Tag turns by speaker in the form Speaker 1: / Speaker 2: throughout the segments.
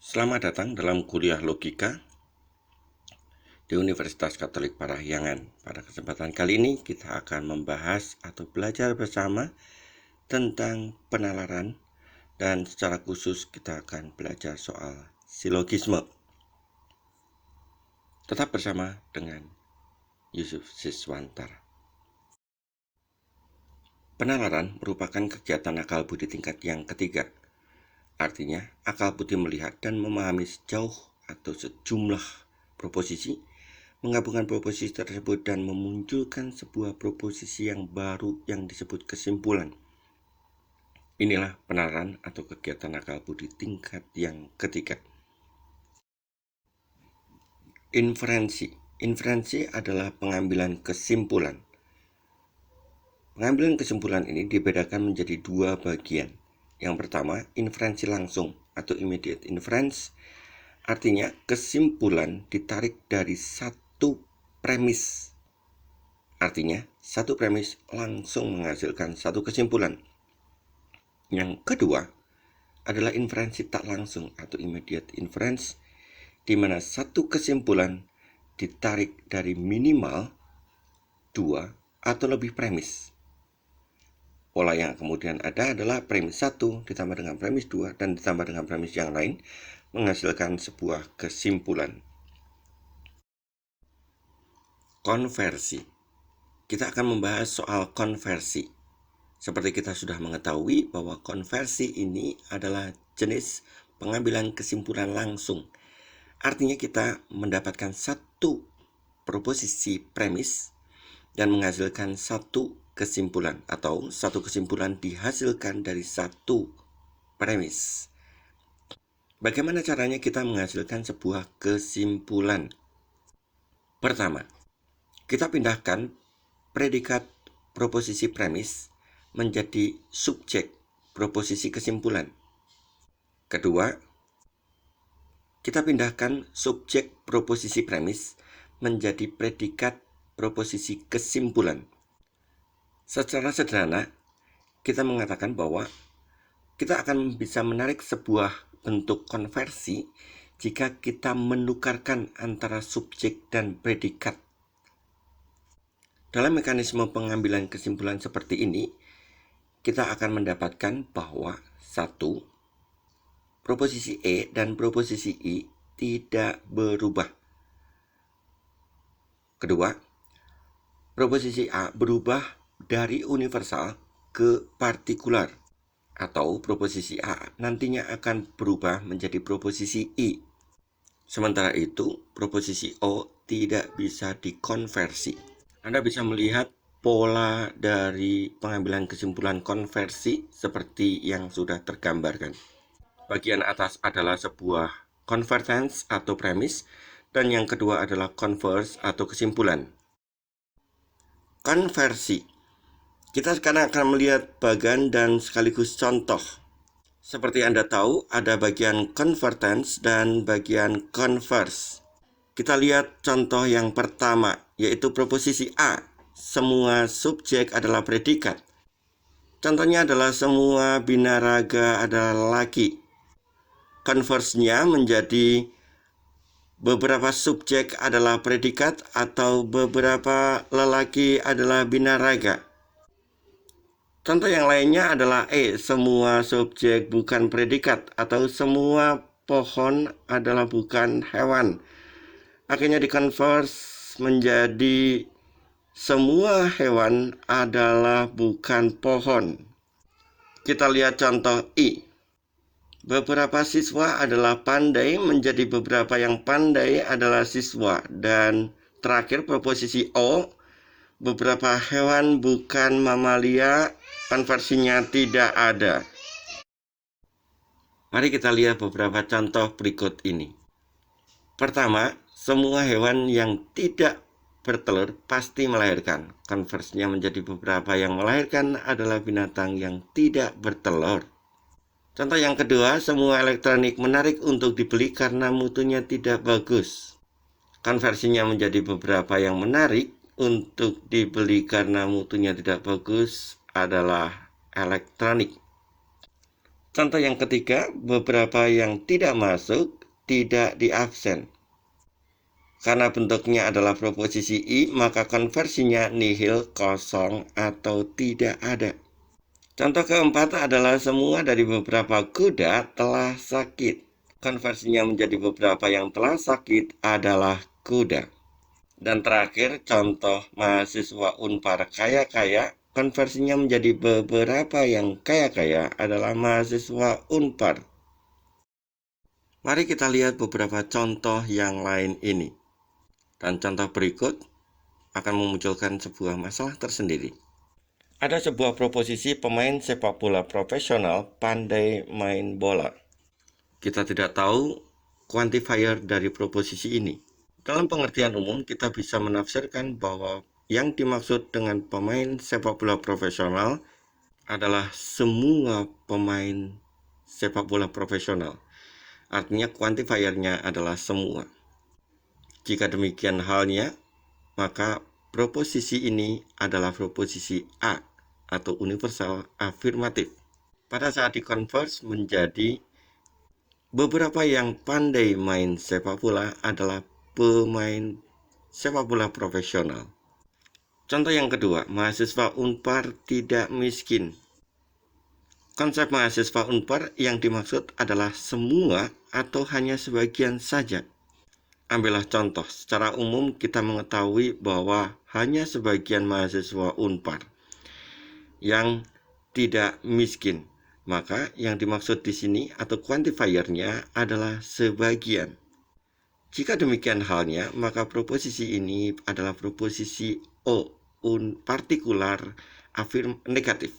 Speaker 1: Selamat datang dalam kuliah logika di Universitas Katolik Parahyangan. Pada kesempatan kali ini kita akan membahas atau belajar bersama tentang penalaran dan secara khusus kita akan belajar soal silogisme. Tetap bersama dengan Yusuf Siswantara. Penalaran merupakan kegiatan akal budi tingkat yang ketiga. Artinya, akal budi melihat dan memahami sejauh atau sejumlah proposisi, menggabungkan proposisi tersebut dan memunculkan sebuah proposisi yang baru yang disebut kesimpulan. Inilah penalaran atau kegiatan akal budi tingkat yang ketiga. Inferensi adalah pengambilan kesimpulan. Pengambilan kesimpulan ini dibedakan menjadi dua bagian. Yang pertama, inferensi langsung atau immediate inference. Artinya, kesimpulan ditarik dari satu premis. Artinya, satu premis langsung menghasilkan satu kesimpulan. Yang kedua adalah inferensi tak langsung atau immediate inference, di mana satu kesimpulan ditarik dari minimal 2 atau lebih premis. Pola yang kemudian ada adalah premis 1 ditambah dengan premis 2 dan ditambah dengan premis yang lain menghasilkan sebuah kesimpulan. Konversi. Kita akan membahas soal konversi. Seperti kita sudah mengetahui bahwa konversi ini adalah jenis pengambilan kesimpulan langsung. Artinya kita mendapatkan satu proposisi premis dan menghasilkan satu kesimpulan, atau satu kesimpulan dihasilkan dari satu premis. Bagaimana caranya kita menghasilkan sebuah kesimpulan? Pertama, kita pindahkan predikat proposisi premis menjadi subjek proposisi kesimpulan. Kedua, kita pindahkan subjek proposisi premis menjadi predikat proposisi kesimpulan. Secara sederhana, kita mengatakan bahwa kita akan bisa menarik sebuah bentuk konversi jika kita menukarkan antara subjek dan predikat. Dalam mekanisme pengambilan kesimpulan seperti ini, kita akan mendapatkan bahwa 1. Proposisi E dan proposisi I tidak berubah. Kedua, proposisi A berubah dari universal ke partikular, atau proposisi A nantinya akan berubah menjadi proposisi I. Sementara itu, proposisi O tidak bisa dikonversi. Anda bisa melihat pola dari pengambilan kesimpulan konversi seperti yang sudah tergambarkan. Bagian atas adalah sebuah convertence atau premis, dan yang kedua adalah converse atau kesimpulan. Konversi. Kita sekarang akan melihat bagan dan sekaligus contoh. Seperti Anda tahu, ada bagian convertence dan bagian converse. Kita lihat contoh yang pertama, yaitu proposisi A. Semua subjek adalah predikat. Contohnya adalah semua binaraga adalah laki. Converse-nya menjadi beberapa subjek adalah predikat atau beberapa lelaki adalah binaraga. Contoh yang lainnya adalah semua subjek bukan predikat atau semua pohon adalah bukan hewan. Akhirnya dikonversi menjadi semua hewan adalah bukan pohon. Kita lihat contoh I. Beberapa siswa adalah pandai menjadi beberapa yang pandai adalah siswa. Dan terakhir proposisi O. Beberapa hewan bukan mamalia, konversinya tidak ada. Mari kita lihat beberapa contoh berikut ini. Pertama, semua hewan yang tidak bertelur pasti melahirkan. Konversinya menjadi beberapa yang melahirkan adalah binatang yang tidak bertelur. Contoh yang kedua, semua elektronik menarik untuk dibeli karena mutunya tidak bagus. Konversinya menjadi beberapa yang menarik untuk dibeli karena mutunya tidak bagus adalah elektronik. Contoh yang ketiga, beberapa yang tidak masuk tidak diabsen. Karena bentuknya adalah proposisi I, maka konversinya nihil, kosong, atau tidak ada. Contoh keempat adalah semua dari beberapa kuda telah sakit. Konversinya menjadi beberapa yang telah sakit adalah kuda. Dan terakhir, contoh mahasiswa Unpar kaya-kaya, konversinya menjadi beberapa yang kaya-kaya adalah mahasiswa Unpar. Mari kita lihat beberapa contoh yang lain ini. Dan contoh berikut akan memunculkan sebuah masalah tersendiri. Ada sebuah proposisi pemain sepak bola profesional pandai main bola. Kita tidak tahu quantifier dari proposisi ini. Dalam pengertian umum, kita bisa menafsirkan bahwa yang dimaksud dengan pemain sepak bola profesional adalah semua pemain sepak bola profesional. Artinya quantifiernya adalah semua. Jika demikian halnya, maka proposisi ini adalah proposisi A atau universal afirmatif. Pada saat dikonvers menjadi beberapa yang pandai main sepak bola adalah pemain sepak bola profesional. Contoh yang kedua, mahasiswa Unpar tidak miskin. Konsep mahasiswa Unpar yang dimaksud adalah semua atau hanya sebagian saja. Ambillah contoh, secara umum kita mengetahui bahwa hanya sebagian mahasiswa Unpar yang tidak miskin. Maka yang dimaksud di sini atau quantifiernya adalah sebagian. Jika demikian halnya, maka proposisi ini adalah proposisi O, partikular negatif.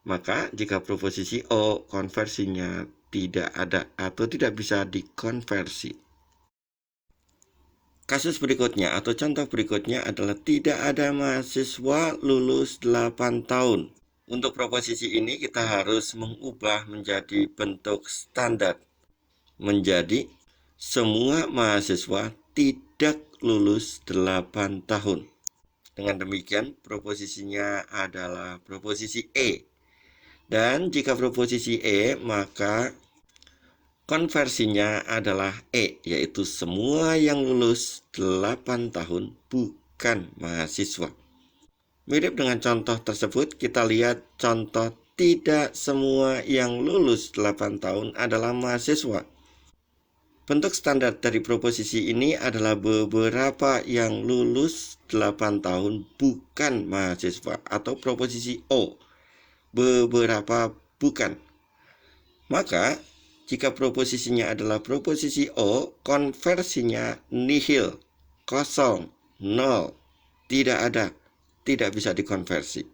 Speaker 1: Maka jika proposisi O konversinya tidak ada atau tidak bisa dikonversi. Kasus berikutnya atau contoh berikutnya adalah tidak ada mahasiswa lulus 8 tahun. Untuk proposisi ini kita harus mengubah menjadi bentuk standar. Menjadi semua mahasiswa tidak lulus 8 tahun. Dengan demikian, proposisinya adalah proposisi E. Dan jika proposisi E, maka konversinya adalah E, yaitu semua yang lulus 8 tahun bukan mahasiswa. Mirip dengan contoh tersebut, kita lihat contoh tidak semua yang lulus 8 tahun adalah mahasiswa. Bentuk standar dari proposisi ini adalah beberapa yang lulus 8 tahun bukan mahasiswa atau proposisi O, beberapa bukan. Maka, jika proposisinya adalah proposisi O, konversinya nihil, kosong, nol, tidak ada, tidak bisa dikonversi.